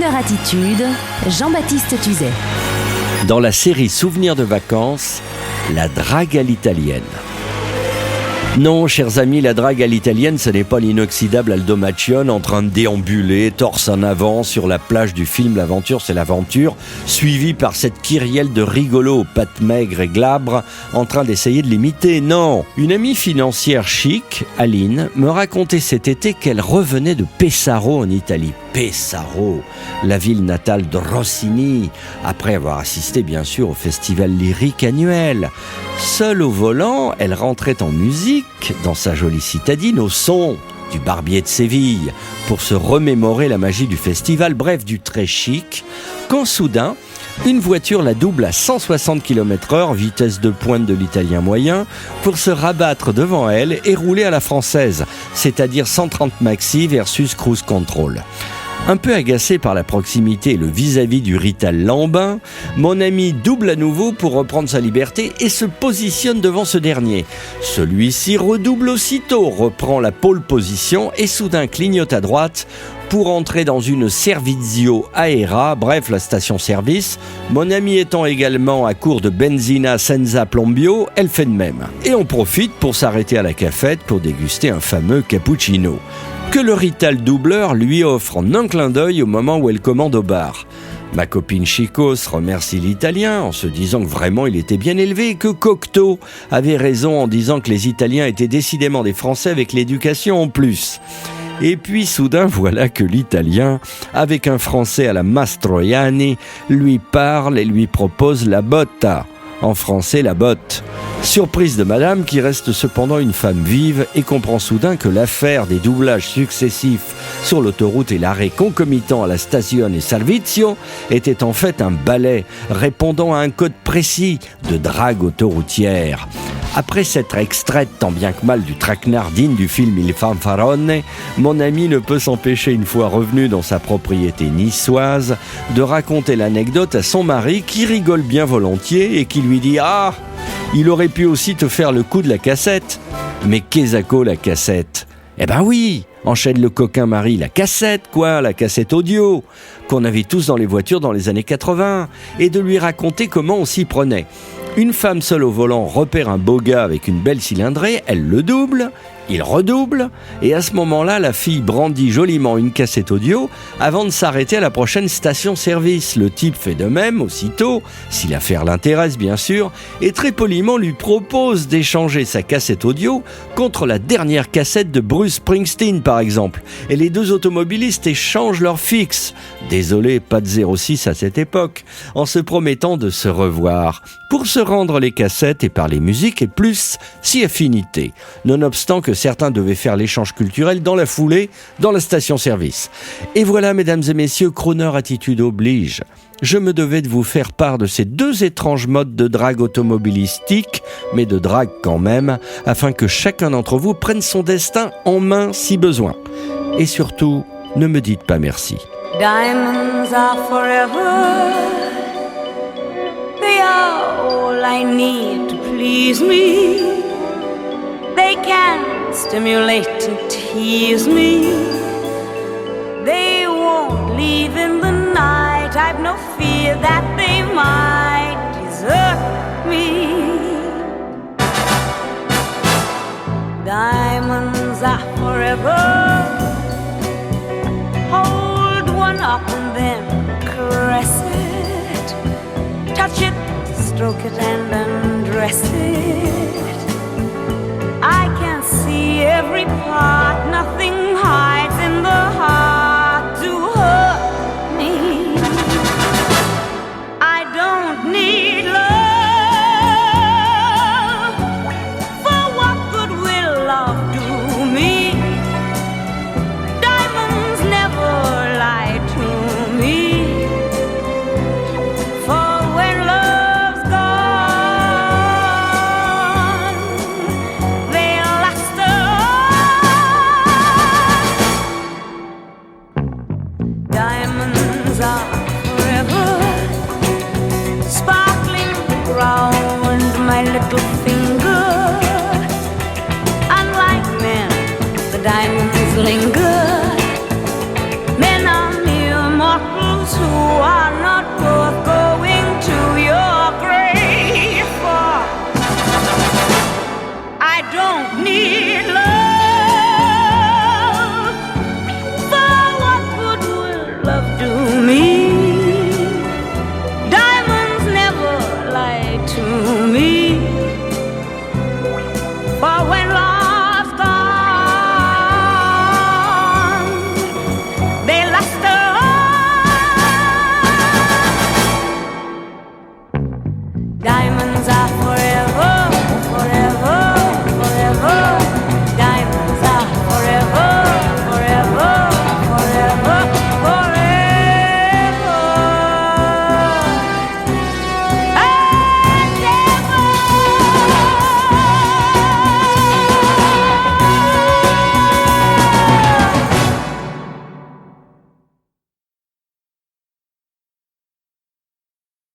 Crooner Attitude, Jean-Baptiste Tuzet. Dans la série Souvenirs de vacances, la drague à l'italienne. Non, chers amis, la drague à l'italienne, ce n'est pas l'inoxydable Aldo Macione en train de déambuler, torse en avant, sur la plage du film L'aventure, c'est l'aventure, suivi par cette kyrielle de rigolos aux pattes maigres et glabres, en train d'essayer de l'imiter. Non, une amie financière chic, Aline, me racontait cet été qu'elle revenait de Pesaro en Italie. Pesaro, la ville natale de Rossini, après avoir assisté bien sûr au festival lyrique annuel. Seule au volant, elle rentrait en musique dans sa jolie citadine au son du Barbier de Séville pour se remémorer la magie du festival, bref du très chic, quand soudain, une voiture la double à 160 km/h, vitesse de pointe de l'italien moyen, pour se rabattre devant elle et rouler à la française, c'est-à-dire 130 maxi versus cruise control. Un peu agacé par la proximité et le vis-à-vis du Rital Lambin, mon ami double à nouveau pour reprendre sa liberté et se positionne devant ce dernier. Celui-ci redouble aussitôt, reprend la pole position et soudain clignote à droite pour entrer dans une Servizio Aera, bref la station-service. Mon ami étant également à court de benzina senza plombio, elle fait de même. Et on profite pour s'arrêter à la cafette pour déguster un fameux cappuccino que le Rital doubleur lui offre en un clin d'œil au moment où elle commande au bar. Ma copine Chicos remercie l'italien en se disant que vraiment il était bien élevé et que Cocteau avait raison en disant que les Italiens étaient décidément des Français avec l'éducation en plus. Et puis soudain voilà que l'italien, avec un français à la Mastroianni, lui parle et lui propose la botta. En français, la botte. Surprise de madame qui reste cependant une femme vive et comprend soudain que l'affaire des doublages successifs sur l'autoroute et l'arrêt concomitant à la Stazione Servizio était en fait un ballet répondant à un code précis de drague autoroutière. Après s'être extraite tant bien que mal du traquenard digne du film Il Fanfarone, mon ami ne peut s'empêcher, une fois revenu dans sa propriété niçoise, de raconter l'anecdote à son mari qui rigole bien volontiers et qui lui dit « Ah, il aurait pu aussi te faire le coup de la cassette. » Mais qu'est-ce que la cassette ? Eh ben oui, enchaîne le coquin mari, la cassette quoi, la cassette audio, qu'on avait tous dans les voitures dans les années 80, et de lui raconter comment on s'y prenait. Une femme seule au volant repère un beau gars avec une belle cylindrée, elle le double, il redouble, et à ce moment-là, la fille brandit joliment une cassette audio avant de s'arrêter à la prochaine station-service. Le type fait de même aussitôt, si l'affaire l'intéresse bien sûr, et très poliment lui propose d'échanger sa cassette audio contre la dernière cassette de Bruce Springsteen par exemple. Et les deux automobilistes échangent leur fixe. Désolé, pas de 06 à cette époque, en se promettant de se revoir pour se rendre les cassettes et parler musique et plus si affinité, nonobstant que certains devaient faire l'échange culturel dans la foulée, dans la station-service. Et voilà, mesdames et messieurs, Crooner Attitude oblige. Je me devais de vous faire part de ces deux étranges modes de drague automobilistique, mais de drague quand même, afin que chacun d'entre vous prenne son destin en main si besoin. Et surtout, ne me dites pas merci. Diamonds are forever. They are all I need to please me. They can stimulate and tease me. They won't leave in the night. I've no fear that they might desert me. Diamonds are forever. Hold one up and then caress it. Touch it, stroke it and undress it. I can see every part, nothing hides in the heart to hurt me. I don't need love, for what good will love do me? Diamonds never lie to me, for when love's gone, they'll last on. Diamonds are forever, sparkling round my little finger. Unlike men, the diamonds linger. Men are mere mortal me love.